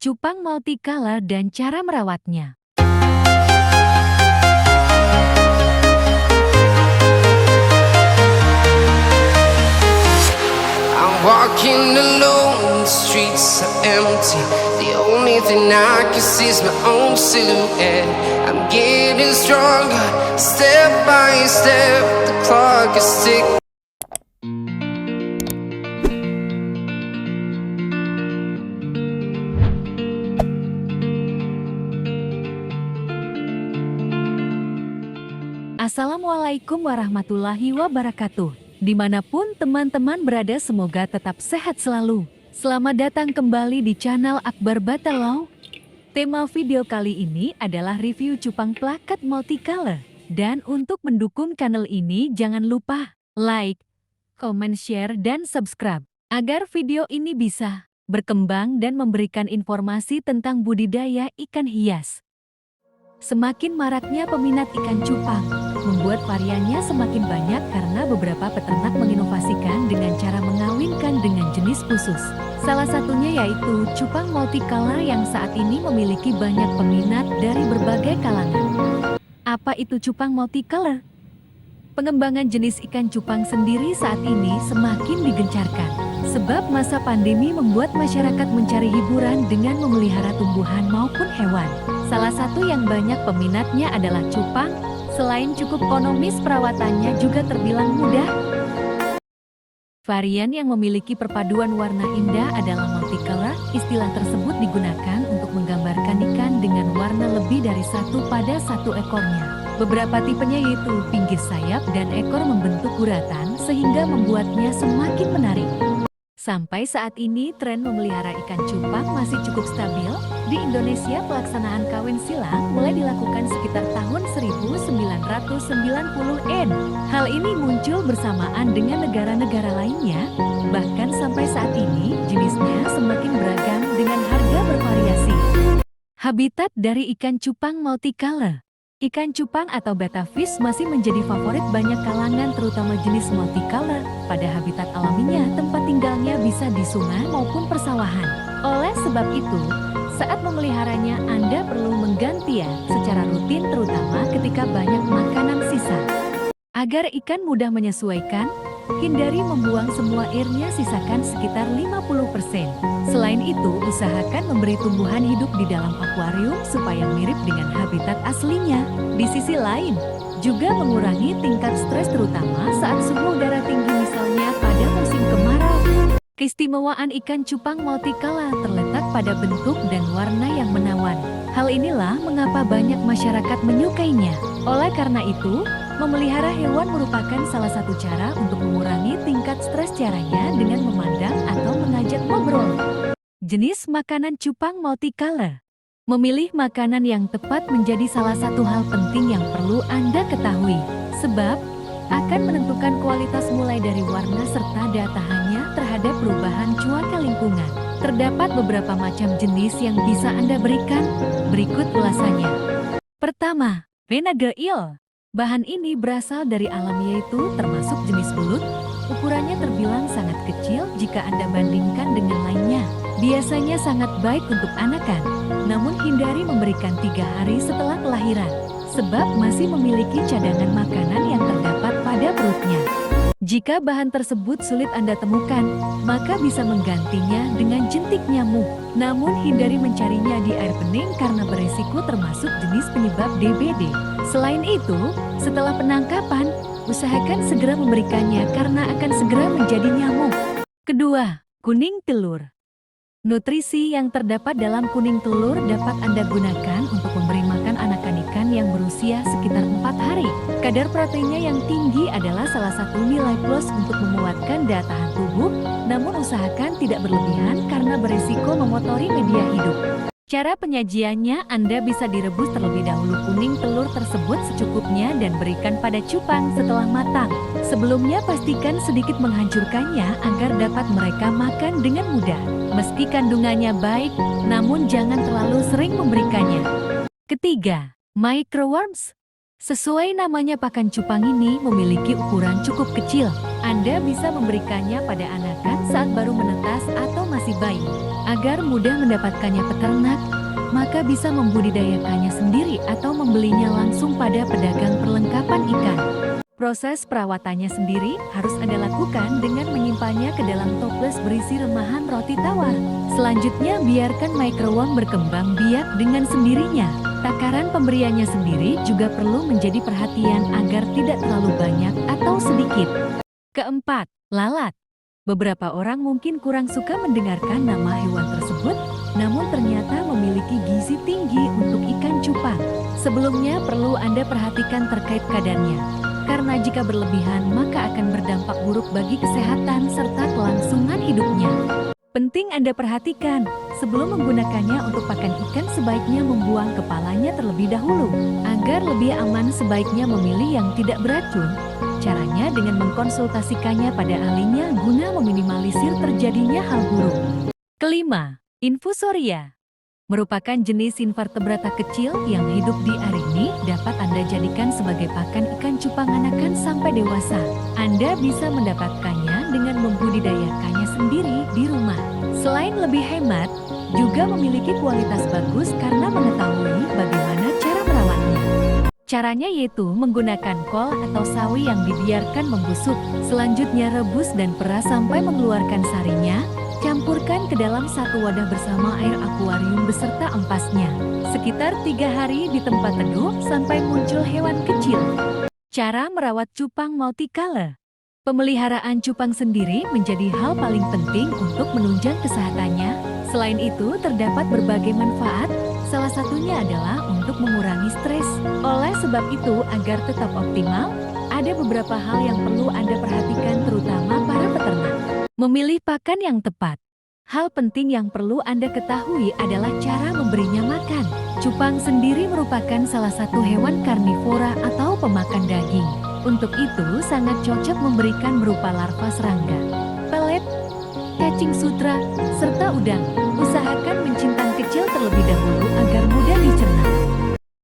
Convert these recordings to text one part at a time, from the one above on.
Cupang multicolor dan cara merawatnya. I'm walking alone, the streets are empty. The only thing I can see is my own silhouette. I'm getting stronger, step by step. The clock is ticking. Assalamualaikum warahmatullahi wabarakatuh. Dimanapun teman-teman berada, semoga tetap sehat selalu. Selamat datang kembali di channel Akbar Batalau. Tema video kali ini adalah review cupang plakat multicolor. Dan untuk mendukung channel ini jangan lupa like, comment, share, dan subscribe. Agar video ini bisa berkembang dan memberikan informasi tentang budidaya ikan hias. Semakin maraknya peminat ikan cupang, membuat variannya semakin banyak karena beberapa peternak menginovasikan dengan cara mengawinkan dengan jenis khusus. Salah satunya yaitu cupang multicolor yang saat ini memiliki banyak peminat dari berbagai kalangan. Apa itu cupang multicolor? Pengembangan jenis ikan cupang sendiri saat ini semakin digencarkan. Sebab masa pandemi membuat masyarakat mencari hiburan dengan memelihara tumbuhan maupun hewan. Salah satu yang banyak peminatnya adalah cupang. Selain cukup ekonomis, perawatannya juga terbilang mudah. Varian yang memiliki perpaduan warna indah adalah multicolor. Istilah tersebut digunakan untuk menggambarkan ikan dengan warna lebih dari satu pada satu ekornya. Beberapa tipenya yaitu pinggir sayap dan ekor membentuk guratan sehingga membuatnya semakin menarik. Sampai saat ini tren memelihara ikan cupang masih cukup stabil. Di Indonesia pelaksanaan kawin silang mulai dilakukan sekitar tahun 1990-an. Hal ini muncul bersamaan dengan negara-negara lainnya. Bahkan sampai saat ini jenisnya semakin beragam dengan harga bervariasi. Habitat dari ikan cupang multicolor. Ikan cupang atau betta fish masih menjadi favorit banyak kalangan, terutama jenis multicolor. Pada habitat alaminya, tempat tinggalnya bisa di sungai maupun persawahan. Oleh sebab itu, saat memeliharanya Anda perlu mengganti secara rutin, terutama ketika banyak makanan sisa. Agar ikan mudah menyesuaikan, hindari membuang semua airnya, sisakan sekitar 50%. Selain itu, usahakan memberi tumbuhan hidup di dalam akuarium supaya mirip dengan habitat aslinya. Di sisi lain, juga mengurangi tingkat stres terutama saat suhu udara tinggi, misalnya pada musim kemarau. Keistimewaan ikan cupang multicolor terletak pada bentuk dan warna yang menawan. Hal inilah mengapa banyak masyarakat menyukainya. Oleh karena itu, memelihara hewan merupakan salah satu cara untuk mengurangi tingkat stres. Caranya dengan memandang atau mengajak ngobrol. Jenis makanan cupang multicolor. Memilih makanan yang tepat menjadi salah satu hal penting yang perlu Anda ketahui. Sebab akan menentukan kualitas mulai dari warna serta daya tahannya terhadap perubahan cuaca lingkungan. Terdapat beberapa macam jenis yang bisa Anda berikan. Berikut ulasannya. Pertama, Vinegar eel. Bahan ini berasal dari alam, yaitu termasuk jenis belut. Ukurannya terbilang sangat kecil jika Anda bandingkan dengan lainnya. Biasanya sangat baik untuk anakan, namun hindari memberikan 3 hari setelah kelahiran, sebab masih memiliki cadangan makanan yang terdapat pada perutnya. Jika bahan tersebut sulit Anda temukan, maka bisa menggantinya dengan jentik nyamuk. Namun hindari mencarinya di air bening karena berisiko termasuk jenis penyebab DBD. Selain itu, setelah penangkapan, usahakan segera memberikannya karena akan segera menjadi nyamuk. Kedua, kuning telur. Nutrisi yang terdapat dalam kuning telur dapat Anda gunakan untuk memberi makan anakan ikan yang berusia sekitar 4 hari. Kadar proteinnya yang tinggi adalah salah satu nilai plus untuk menguatkan daya tahan tubuh, namun usahakan tidak berlebihan karena beresiko memotori media hidup. Cara penyajiannya, Anda bisa direbus terlebih dahulu kuning telur tersebut secukupnya dan berikan pada cupang setelah matang. Sebelumnya pastikan sedikit menghancurkannya agar dapat mereka makan dengan mudah. Meski kandungannya baik, namun jangan terlalu sering memberikannya. Ketiga, microworms. Sesuai namanya, pakan cupang ini memiliki ukuran cukup kecil. Anda bisa memberikannya pada anakan saat baru menetas atau masih bayi. Agar mudah mendapatkannya peternak, maka bisa membudidayakannya sendiri atau membelinya langsung pada pedagang perlengkapan ikan. Proses perawatannya sendiri harus Anda lakukan dengan menyimpannya ke dalam toples berisi remahan roti tawar. Selanjutnya biarkan microworm berkembang biak dengan sendirinya. Takaran pemberiannya sendiri juga perlu menjadi perhatian agar tidak terlalu banyak atau sedikit. Keempat, lalat. Beberapa orang mungkin kurang suka mendengarkan nama hewan tersebut, namun ternyata memiliki gizi tinggi untuk ikan cupang. Sebelumnya perlu Anda perhatikan terkait kadarnya. Karena jika berlebihan maka akan berdampak buruk bagi kesehatan serta kelangsungan hidupnya. Penting Anda perhatikan, sebelum menggunakannya untuk pakan ikan sebaiknya membuang kepalanya terlebih dahulu. Agar lebih aman sebaiknya memilih yang tidak beracun. Caranya dengan mengkonsultasikannya pada ahlinya guna meminimalisir terjadinya hal buruk. Kelima, Infusoria. Merupakan jenis invertebrata kecil yang hidup di air ini dapat Anda jadikan sebagai pakan ikan cupang anakan sampai dewasa. Anda bisa mendapatkannya dengan membudidayakannya sendiri di rumah. Selain lebih hemat, juga memiliki kualitas bagus karena mengetahui bagaimana cara merawatnya. Caranya yaitu menggunakan kol atau sawi yang dibiarkan membusuk. Selanjutnya rebus dan peras sampai mengeluarkan sarinya. Campurkan ke dalam satu wadah bersama air akuarium beserta ampasnya. Sekitar 3 hari di tempat teduh sampai muncul hewan kecil. Cara merawat cupang multicolor. Pemeliharaan cupang sendiri menjadi hal paling penting untuk menunjang kesehatannya. Selain itu terdapat berbagai manfaat, salah satunya adalah untuk mengurangi stres. Oleh sebab itu agar tetap optimal, ada beberapa hal yang perlu Anda perhatikan terutama para peternak. Memilih pakan yang tepat. Hal penting yang perlu Anda ketahui adalah cara memberinya makan. Cupang sendiri merupakan salah satu hewan karnivora atau pemakan daging. Untuk itu sangat cocok memberikan berupa larva serangga, pelet, cacing sutra, serta udang. Usahakan mencincang kecil terlebih dahulu agar mudah dicerna.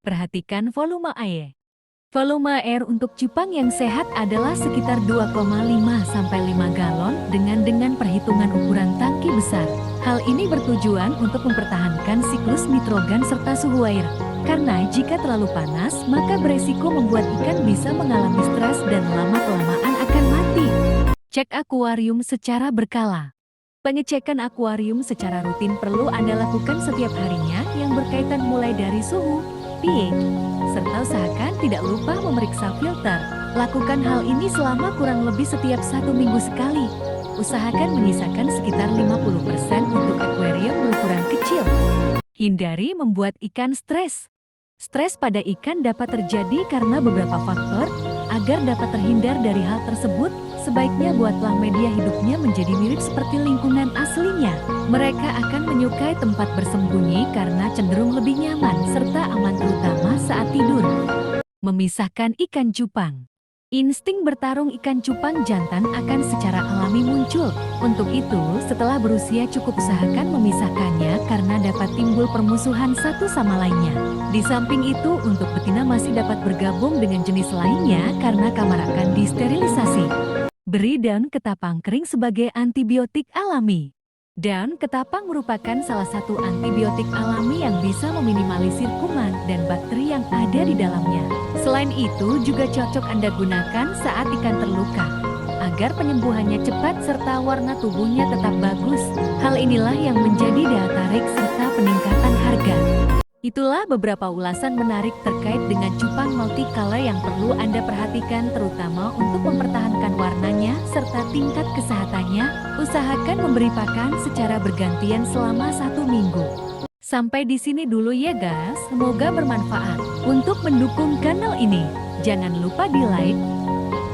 Perhatikan volume air. Volume air untuk cupang yang sehat adalah sekitar 2,5 sampai 5 galon dengan perhitungan ukuran tangki besar. Hal ini bertujuan untuk mempertahankan siklus nitrogen serta suhu air. Karena jika terlalu panas, maka beresiko membuat ikan bisa mengalami stres dan lama-kelamaan akan mati. Cek akuarium secara berkala. Pengecekan akuarium secara rutin perlu Anda lakukan setiap harinya yang berkaitan mulai dari suhu, pH, serta usahakan tidak lupa memeriksa filter. Lakukan hal ini selama kurang lebih setiap 1 minggu sekali. Usahakan menyisakan sekitar 50% untuk akuarium berukuran kecil. Hindari membuat ikan stres. Stres pada ikan dapat terjadi karena beberapa faktor. Agar dapat terhindar dari hal tersebut, sebaiknya buatlah media hidupnya menjadi mirip seperti lingkungan aslinya. Mereka akan menyukai tempat bersembunyi karena cenderung lebih nyaman serta aman terutama saat tidur. Memisahkan ikan cupang. Insting bertarung ikan cupang jantan akan secara alami muncul. Untuk itu, setelah berusia cukup usahakan memisahkannya karena dapat timbul permusuhan satu sama lainnya. Di samping itu, untuk betina masih dapat bergabung dengan jenis lainnya karena kamar akan disterilisasi. Beri daun ketapang kering sebagai antibiotik alami. Daun ketapang merupakan salah satu antibiotik alami yang bisa meminimalisir kuman dan bakteri yang ada di dalamnya. Selain itu juga cocok Anda gunakan saat ikan terluka, agar penyembuhannya cepat serta warna tubuhnya tetap bagus. Hal inilah yang menjadi daya tarik serta peningkatan harga. Itulah beberapa ulasan menarik terkait dengan cupang multicolor yang perlu Anda perhatikan terutama untuk mempertahankan warnanya serta tingkat kesehatannya. Usahakan memberi pakan secara bergantian selama 1 minggu. Sampai di sini dulu ya guys, semoga bermanfaat. Untuk mendukung kanal ini, jangan lupa di like,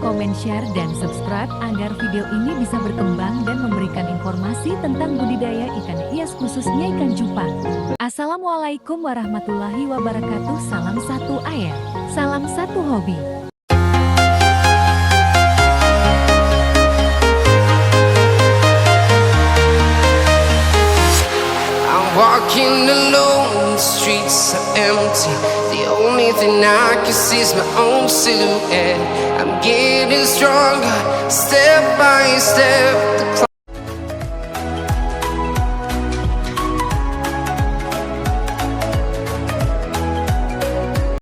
komen, share, dan subscribe agar video ini bisa berkembang dan memberikan informasi tentang budidaya ikan hias khususnya ikan cupang. Assalamualaikum warahmatullahi wabarakatuh. Salam satu air, salam satu hobi. Walking alone, the streets are empty. The only thing I can see is my own silhouette. I'm getting stronger, step by step.